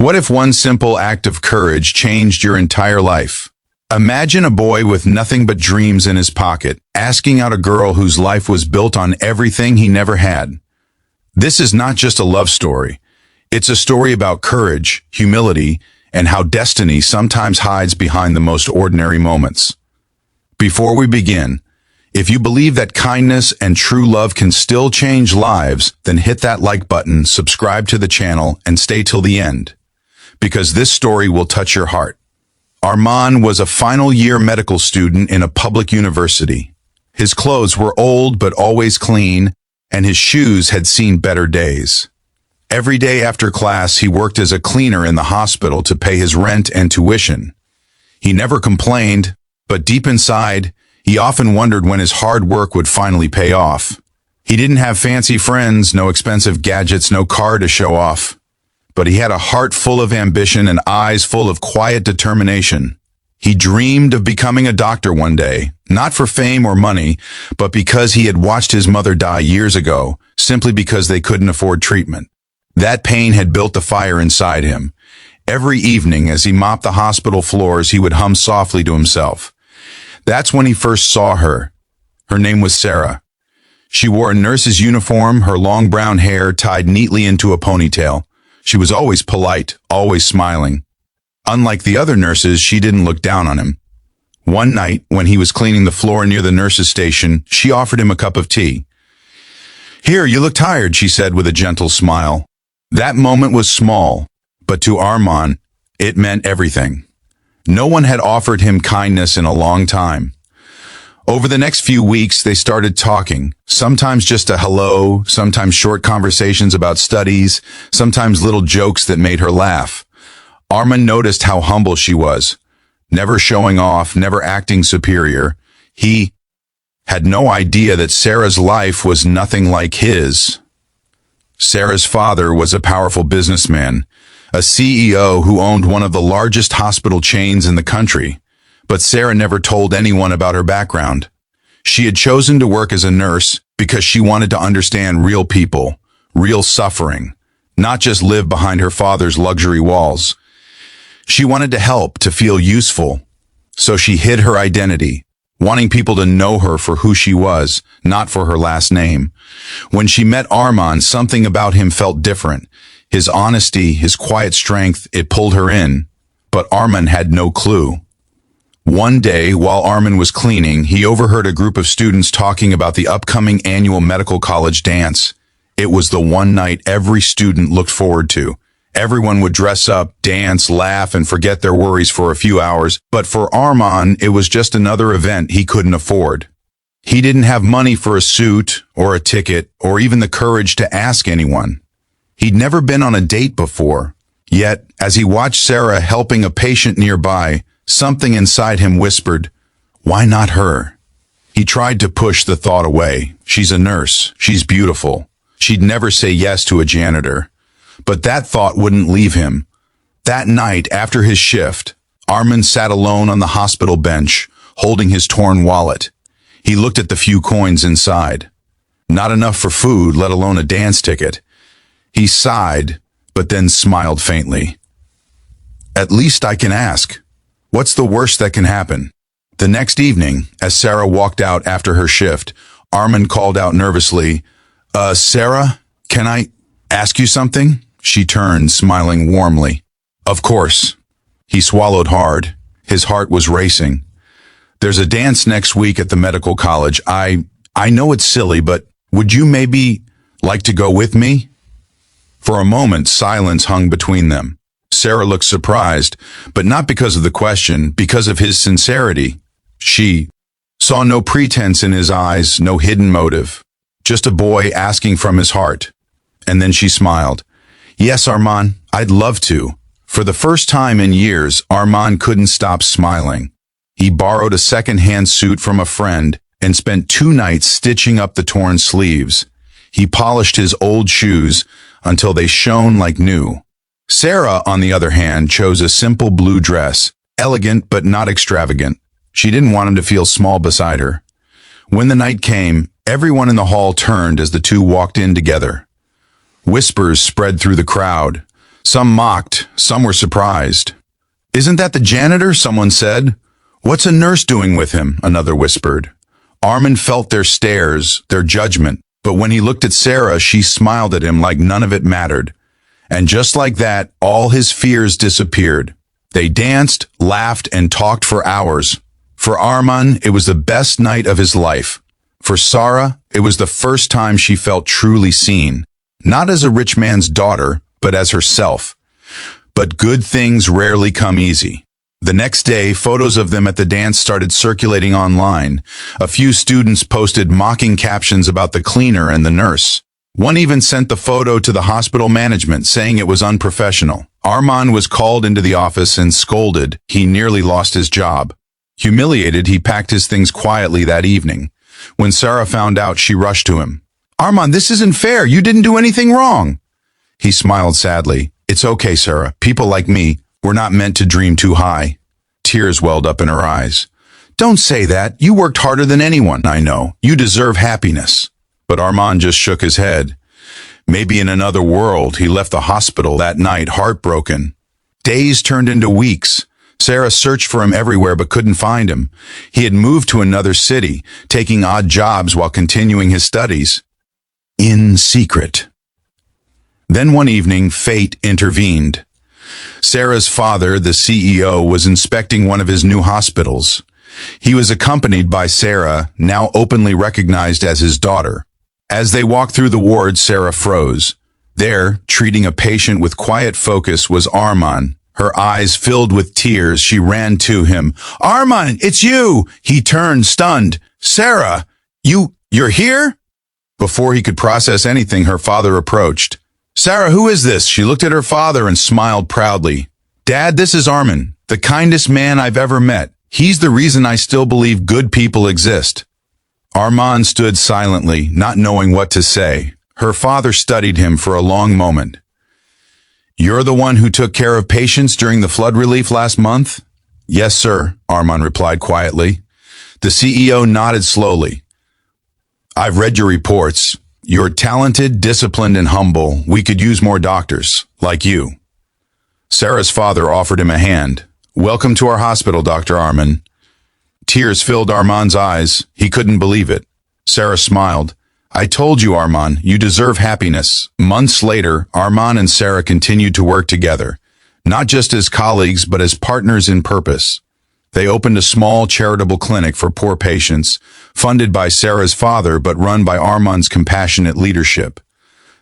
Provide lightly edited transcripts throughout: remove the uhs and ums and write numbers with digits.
What if one simple act of courage changed your entire life? Imagine a boy with nothing but dreams in his pocket, asking out a girl whose life was built on everything he never had. This is not just a love story. It's a story about courage, humility, and how destiny sometimes hides behind the most ordinary moments. Before we begin, if you believe that kindness and true love can still change lives, then hit that like button, subscribe to the channel, and stay till the end, because this story will touch your heart. Armand was a final-year medical student in a public university. His clothes were old but always clean, and his shoes had seen better days. Every day after class, he worked as a cleaner in the hospital to pay his rent and tuition. He never complained, but deep inside, he often wondered when his hard work would finally pay off. He didn't have fancy friends, no expensive gadgets, no car to show off. But he had a heart full of ambition and eyes full of quiet determination. He dreamed of becoming a doctor one day, not for fame or money, but because he had watched his mother die years ago, simply because they couldn't afford treatment. That pain had built a fire inside him. Every evening, as he mopped the hospital floors, he would hum softly to himself. That's when he first saw her. Her name was Sarah. She wore a nurse's uniform, her long brown hair tied neatly into a ponytail. She was always polite, always smiling. Unlike the other nurses, she didn't look down on him. One night, when he was cleaning the floor near the nurse's station, she offered him a cup of tea. "Here, you look tired," she said with a gentle smile. That moment was small, but to Armand, it meant everything. No one had offered him kindness in a long time. Over the next few weeks, they started talking, sometimes just a hello, sometimes short conversations about studies, sometimes little jokes that made her laugh. Armand noticed how humble she was, never showing off, never acting superior. He had no idea that Sarah's life was nothing like his. Sarah's father was a powerful businessman, a CEO who owned one of the largest hospital chains in the country. But Sarah never told anyone about her background. She had chosen to work as a nurse because she wanted to understand real people, real suffering, not just live behind her father's luxury walls. She wanted to help, to feel useful. So she hid her identity, wanting people to know her for who she was, not for her last name. When she met Armand, something about him felt different. His honesty, his quiet strength, it pulled her in. But Armand had no clue. One day, while Armand was cleaning, he overheard a group of students talking about the upcoming annual medical college dance. It was the one night every student looked forward to. Everyone would dress up, dance, laugh, and forget their worries for a few hours. But for Armand, it was just another event he couldn't afford. He didn't have money for a suit, or a ticket, or even the courage to ask anyone. He'd never been on a date before. Yet, as he watched Sarah helping a patient nearby, something inside him whispered, "Why not her?" He tried to push the thought away. She's a nurse. She's beautiful. She'd never say yes to a janitor. But that thought wouldn't leave him. That night, after his shift, Armand sat alone on the hospital bench, holding his torn wallet. He looked at the few coins inside. Not enough for food, let alone a dance ticket. He sighed, but then smiled faintly. "At least I can ask. What's the worst that can happen?" The next evening, as Sarah walked out after her shift, Armand called out nervously, Sarah, can I ask you something?" She turned, smiling warmly. "Of course." He swallowed hard. His heart was racing. "There's a dance next week at the medical college. I know it's silly, but would you maybe like to go with me?" For a moment, silence hung between them. Sarah looked surprised, but not because of the question, because of his sincerity. She saw no pretense in his eyes, no hidden motive, just a boy asking from his heart. And then she smiled. "Yes, Armand, I'd love to." For the first time in years, Armand couldn't stop smiling. He borrowed a second-hand suit from a friend and spent 2 nights stitching up the torn sleeves. He polished his old shoes until they shone like new. Sarah, on the other hand, chose a simple blue dress, elegant but not extravagant. She didn't want him to feel small beside her. When the night came, everyone in the hall turned as the two walked in together. Whispers spread through the crowd. Some mocked, some were surprised. "Isn't that the janitor?" someone said. "What's a nurse doing with him?" another whispered. Armin felt their stares, their judgment, but when he looked at Sarah, she smiled at him like none of it mattered. And just like that, all his fears disappeared. They danced, laughed, and talked for hours. For Arman, it was the best night of his life. For Sarah, it was the first time she felt truly seen, not as a rich man's daughter, but as herself. But good things rarely come easy. The next day, photos of them at the dance started circulating online. A few students posted mocking captions about the cleaner and the nurse. One even sent the photo to the hospital management, saying it was unprofessional. Arman was called into the office and scolded. He nearly lost his job. Humiliated, he packed his things quietly that evening. When Sarah found out, she rushed to him. "Arman, this isn't fair. You didn't do anything wrong." He smiled sadly. "It's okay, Sarah. People like me, we're not meant to dream too high." Tears welled up in her eyes. "Don't say that. You worked harder than anyone, I know. You deserve happiness." But Arman just shook his head. Maybe in another world, he left the hospital that night heartbroken. Days turned into weeks. Sarah searched for him everywhere but couldn't find him. He had moved to another city, taking odd jobs while continuing his studies. In secret. Then one evening, fate intervened. Sarah's father, the CEO, was inspecting one of his new hospitals. He was accompanied by Sarah, now openly recognized as his daughter. As they walked through the ward, Sarah froze. There, treating a patient with quiet focus, was Arman. Her eyes filled with tears, she ran to him. "Arman, it's you!" He turned, stunned. "Sarah, you're here?" Before he could process anything, her father approached. "Sarah, who is this?" She looked at her father and smiled proudly. "Dad, this is Arman, the kindest man I've ever met. He's the reason I still believe good people exist." Arman stood silently, not knowing what to say. Her father studied him for a long moment. "You're the one who took care of patients during the flood relief last month?" "Yes, sir," Arman replied quietly. The CEO nodded slowly. "I've read your reports. You're talented, disciplined, and humble. We could use more doctors, like you." Sarah's father offered him a hand. "Welcome to our hospital, Dr. Arman." Tears filled Arman's eyes. He couldn't believe it. Sarah smiled. "I told you, Arman, you deserve happiness." Months later, Arman and Sarah continued to work together, not just as colleagues, but as partners in purpose. They opened a small charitable clinic for poor patients, funded by Sarah's father but run by Arman's compassionate leadership.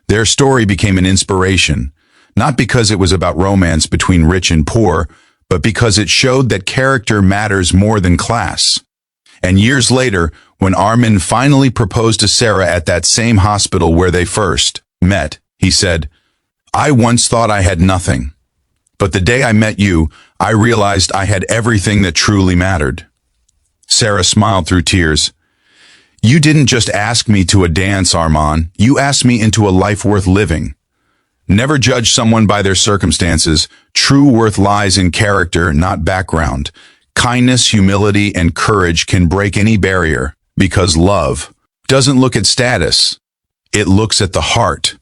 Their story became an inspiration, not because it was about romance between rich and poor, but because it showed that character matters more than class. And years later, when Armin finally proposed to Sarah at that same hospital where they first met, he said, "I once thought I had nothing. But the day I met you, I realized I had everything that truly mattered." Sarah smiled through tears. "You didn't just ask me to a dance, Arman. You asked me into a life worth living." Never judge someone by their circumstances. True worth lies in character, not background. Kindness, humility, and courage can break any barrier, because love doesn't look at status. It looks at the heart.